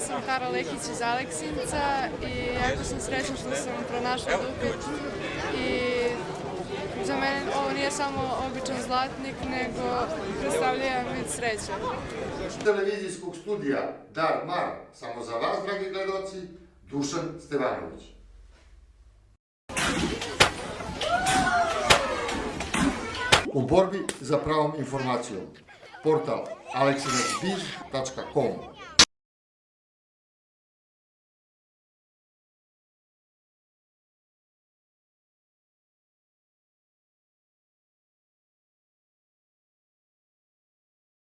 sam Kara Lekić iz Aleksinca i jako sam srećna što sam pronašla dupet i za mene ovo nije samo običan zlatnik, nego predstavlja jedan vid sreće. Televizijskog studija Dar Mar, samo za vas, dragi gledoci, Dušan Stevanović. U borbi za pravom informacijom. Portal aleksinac.biz.com